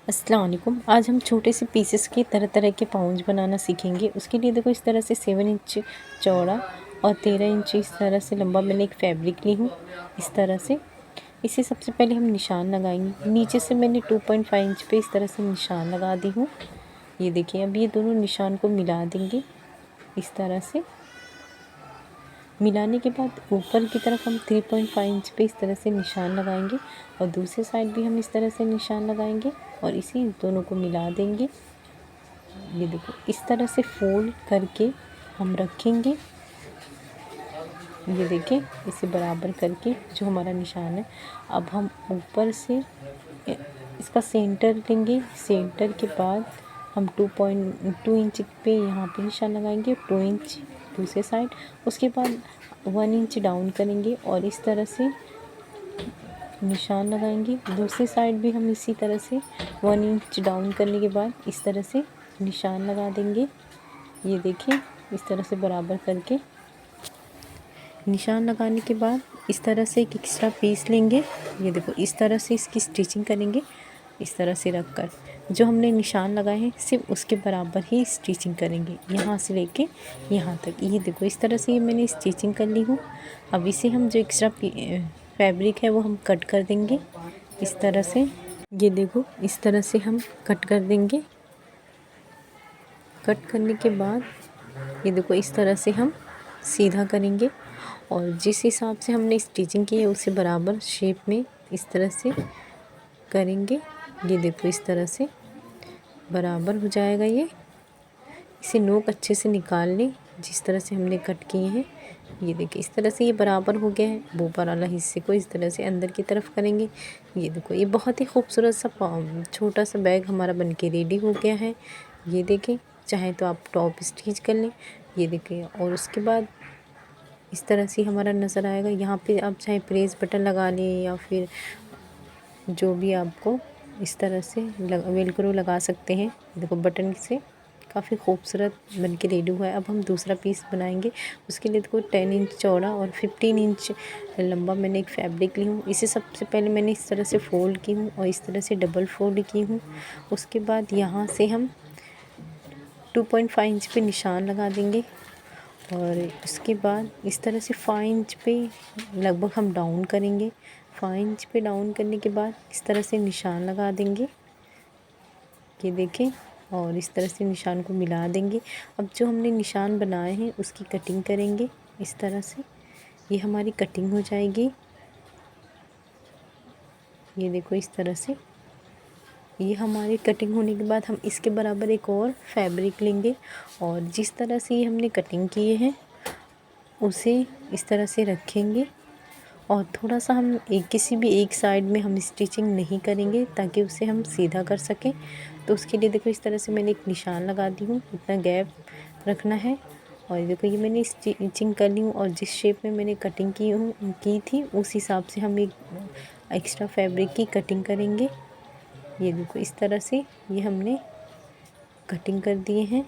अस्सलाम वालेकुम। आज हम छोटे से पीसेस के तरह तरह के पाउच बनाना सीखेंगे। उसके लिए देखो इस तरह से 7 इंच चौड़ा और 13 इंच इस तरह से लंबा मैंने एक फैब्रिक ली हूँ। इस तरह से इसे सबसे पहले हम निशान लगाएंगे। नीचे से मैंने 2.5 इंच पे इस तरह से निशान लगा दी हूँ। ये देखिए, अब ये दोनों निशान को मिला देंगे। इस तरह से मिलाने के बाद ऊपर की तरफ हम 3.5 इंच पे इस तरह से निशान लगाएंगे और दूसरे साइड भी हम इस तरह से निशान लगाएंगे और इसी दोनों को मिला देंगे। ये देखो, इस तरह से फोल्ड करके हम रखेंगे। ये देखिए, इसे बराबर करके जो हमारा निशान है, अब हम ऊपर से इसका सेंटर लेंगे। सेंटर के बाद हम 2.2 इंच पे यहाँ पे निशान लगाएंगे, 2 इंच दूसरे साइड। उसके बाद 1 इंच डाउन करेंगे और इस तरह से निशान लगाएंगे। दूसरी साइड भी हम इसी तरह से 1 इंच डाउन करने के बाद इस तरह से निशान लगा देंगे। ये देखिए, इस तरह से बराबर करके निशान लगाने के बाद इस तरह से एक एक्स्ट्रा पीस लेंगे। ये देखो, इस तरह से इसकी स्टिचिंग करेंगे। इस तरह से रखकर जो हमने निशान लगाए हैं सिर्फ उसके बराबर ही स्टिचिंग करेंगे, यहाँ से लेके यहाँ तक। ये देखो, इस तरह से ये मैंने स्टिचिंग कर ली हूँ। अब इसे हम जो एक्स्ट्रा फैब्रिक है वो हम कट कर देंगे इस तरह से। ये देखो, इस तरह से हम कट कर देंगे। कट करने के बाद ये देखो, इस तरह से हम सीधा करेंगे और जिस हिसाब से हमने स्टिचिंग की है उसे बराबर शेप में इस तरह से करेंगे। ये देखो, इस तरह से बराबर हो जाएगा ये। इसे नोक अच्छे से निकाल लें जिस तरह से हमने कट किए हैं। ये देखिए, इस तरह से ये बराबर हो गया है। ऊपर वाला हिस्से को इस तरह से अंदर की तरफ करेंगे। ये देखो, ये बहुत ही खूबसूरत सा छोटा सा बैग हमारा बनके रेडी हो गया है। ये देखें, चाहे तो आप टॉप स्टिच कर लें। ये देखिए, और उसके बाद इस तरह से हमारा नज़र आएगा। यहाँ पे आप चाहे प्रेस बटन लगा लें या फिर जो भी आपको इस तरह से वेलक्रो लगा सकते हैं। देखो, बटन से काफ़ी खूबसूरत बन के रेडी हुआ है। अब हम दूसरा पीस बनाएंगे। उसके लिए देखो, 10 इंच चौड़ा और 15 इंच लंबा मैंने एक फैब्रिक ली हूँ। इसे सबसे पहले मैंने इस तरह से फ़ोल्ड की हूँ और इस तरह से डबल फोल्ड की हूँ। उसके बाद यहाँ से हम 2.5 इंच पे निशान लगा देंगे और उसके बाद इस तरह से 5 इंच पे लगभग हम डाउन करेंगे। 5 इंच पे डाउन करने के बाद इस तरह से निशान लगा देंगे। ये देखें, और इस तरह से निशान को मिला देंगे। अब जो हमने निशान बनाए हैं उसकी कटिंग करेंगे इस तरह से। ये हमारी कटिंग हो जाएगी। ये देखो, इस तरह से ये हमारी कटिंग होने के बाद हम इसके बराबर एक और फैब्रिक लेंगे और जिस तरह से ये हमने कटिंग किए हैं उसे इस तरह से रखेंगे और थोड़ा सा हम किसी भी एक साइड में हम स्टिचिंग नहीं करेंगे ताकि उसे हम सीधा कर सकें। तो उसके लिए देखो, इस तरह से मैंने एक निशान लगा दी हूँ। इतना गैप रखना है और देखो, ये मैंने स्टिचिंग कर ली हूँ और जिस शेप में मैंने कटिंग की थी उस हिसाब से हम एक एक्स्ट्रा फैब्रिक की कटिंग करेंगे। ये देखो, इस तरह से ये हमने कटिंग कर दिए हैं।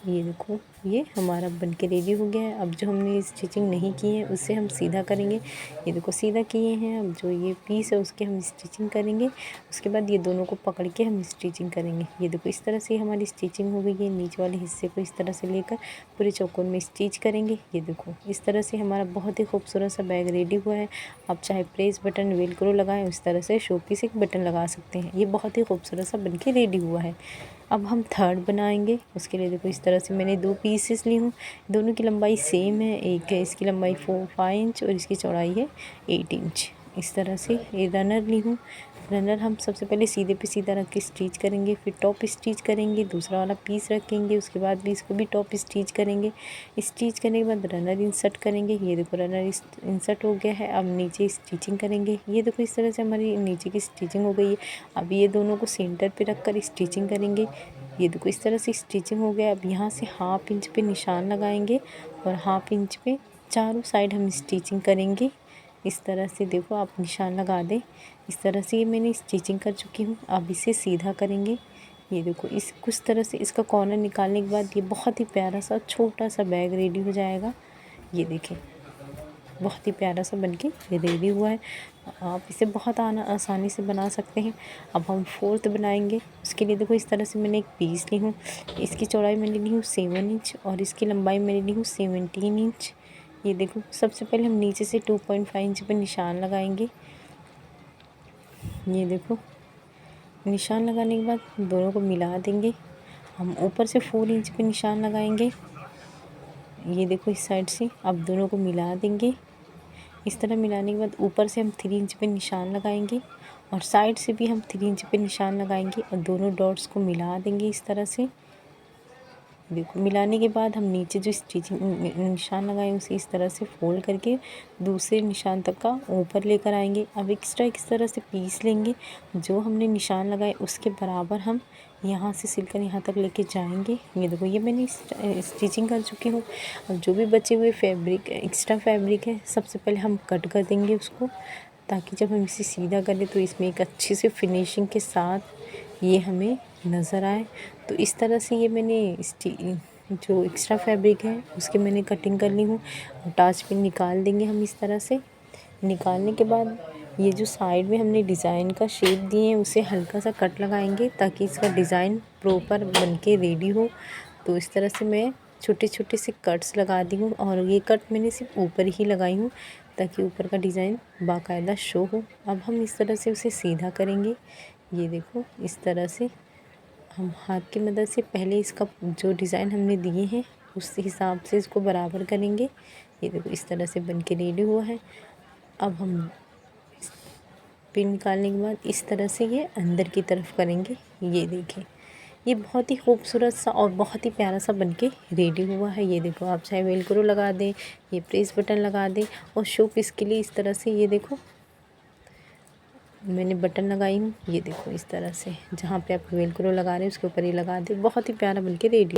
ये देखो, ये हमारा बनके रेडी हो गया है। अब जो हमने स्टिचिंग नहीं की है उससे हम सीधा करेंगे। ये देखो, सीधा किए हैं। अब जो ये पीस है उसके हम स्टिचिंग करेंगे। उसके बाद ये दोनों को पकड़ के हम स्टिचिंग करेंगे। ये देखो, इस तरह से हमारी स्टिचिंग हो गई है। नीचे वाले हिस्से को इस तरह से लेकर पूरे चौकोन में स्टिच करेंगे। ये देखो, इस तरह से हमारा बहुत ही खूबसूरत सा बैग रेडी हुआ है। आप चाहे प्रेस बटन वेलक्रो लगाएं, उस तरह से शोपीस एक बटन लगा सकते हैं। ये बहुत ही खूबसूरत सा बनके रेडी हुआ है। अब हम थर्ड बनाएंगे। उसके लिए देखो, इस तरह से मैंने 2 पीसेस ली हूँ। दोनों की लंबाई सेम है। एक है इसकी लंबाई 5 इंच और इसकी चौड़ाई है 8 इंच। इस तरह से ये रनर ली हूँ। रनर हम सबसे पहले सीधे पे सीधा रख के स्टिच करेंगे, फिर टॉप स्टिच करेंगे, दूसरा वाला पीस रखेंगे, उसके बाद भी इसको भी टॉप स्टिच करेंगे। स्टिच करने के बाद रनर इंसर्ट करेंगे। ये देखो, रनर इंसर्ट हो गया है। अब नीचे स्टिचिंग करेंगे। ये देखो, इस तरह से हमारी नीचे की स्टिचिंग हो गई है। अब ये दोनों को सेंटर पे रख कर स्टिचिंग करेंगे। ये देखो, इस तरह से स्टिचिंग हो गया। अब यहाँ से 1/2 इंच पे निशान लगाएंगे और 1/2 इंच पे चारों साइड हम स्टिचिंग करेंगे। इस तरह से देखो, आप निशान लगा दें। इस तरह से ये मैंने स्टिचिंग कर चुकी हूँ। अब इसे सीधा करेंगे। ये देखो, इस कुछ तरह से इसका कॉर्नर निकालने के बाद ये बहुत ही प्यारा सा छोटा सा बैग रेडी हो जाएगा। ये देखें, बहुत ही प्यारा सा बनके रेडी हुआ है। आप इसे बहुत आसानी से बना सकते हैं। अब हम फोर्थ बनाएंगे। उसके लिए देखो इस तरह से मैंने एक पीस ली हूँ। इसकी चौड़ाई मैंने ली हूँ 7 इंच और इसकी लंबाई मैंने ली हूँ 17 इंच। ये देखो सबसे पहले हम नीचे से 2.5 इंच पर निशान लगाएंगे। ये देखो निशान लगाने के बाद दोनों को मिला देंगे। हम ऊपर से 4 इंच पे निशान लगाएंगे। ये देखो इस साइड से अब दोनों को मिला देंगे। इस तरह मिलाने के बाद ऊपर से हम 3 इंच पे निशान लगाएंगे और साइड से भी हम 3 इंच पे निशान लगाएंगे और दोनों डॉट्स को मिला देंगे इस तरह से। देखो मिलाने के बाद हम नीचे जो स्टिचिंग निशान लगाए उसे इस तरह से फोल्ड करके दूसरे निशान तक का ऊपर लेकर आएंगे। अब एक्स्ट्रा इस तरह से पीस लेंगे। जो हमने निशान लगाए उसके बराबर हम यहाँ से सिलकर यहाँ तक लेके जाएंगे। ये देखो ये मैंने स्टिचिंग कर चुकी हूँ। अब जो भी बचे हुए फैब्रिक एक्स्ट्रा फैब्रिक है सबसे पहले हम कट कर देंगे उसको, ताकि जब हम इसे सीधा करें तो इसमें एक अच्छी सी फिनिशिंग के साथ ये हमें नज़र आए। तो इस तरह से ये मैंने जो एक्स्ट्रा फैब्रिक है उसकी मैंने कटिंग कर ली हूँ। अटैच पिन निकाल देंगे हम इस तरह से। निकालने के बाद ये जो साइड में हमने डिज़ाइन का शेप दिए हैं उसे हल्का सा कट लगाएंगे ताकि इसका डिज़ाइन प्रॉपर बनके रेडी हो। तो इस तरह से मैं छोटे छोटे से कट्स लगा दी हूँ और ये कट मैंने सिर्फ ऊपर ही लगाई हूँ ताकि ऊपर का डिज़ाइन बाकायदा शो हो। अब हम इस तरह से उसे सीधा करेंगे। ये देखो इस तरह से हम हाथ की मदद से पहले इसका जो डिज़ाइन हमने दिए हैं उस हिसाब से इसको बराबर करेंगे। ये देखो इस तरह से बनके रेडी हुआ है। अब हम पिन निकालने के बाद इस तरह से ये अंदर की तरफ करेंगे। ये देखें ये बहुत ही खूबसूरत सा और बहुत ही प्यारा सा बनके रेडी हुआ है। ये देखो आप चाहे वेलक्रो लगा दें, ये प्रेस बटन लगा दें और शो पीस के लिए इस तरह से ये देखो मैंने बटन लगाई हूँ। ये देखो इस तरह से जहाँ पे आप वेलक्रो लगा रहे हैं उसके ऊपर ये लगा दें। बहुत ही प्यारा बनके रेडी।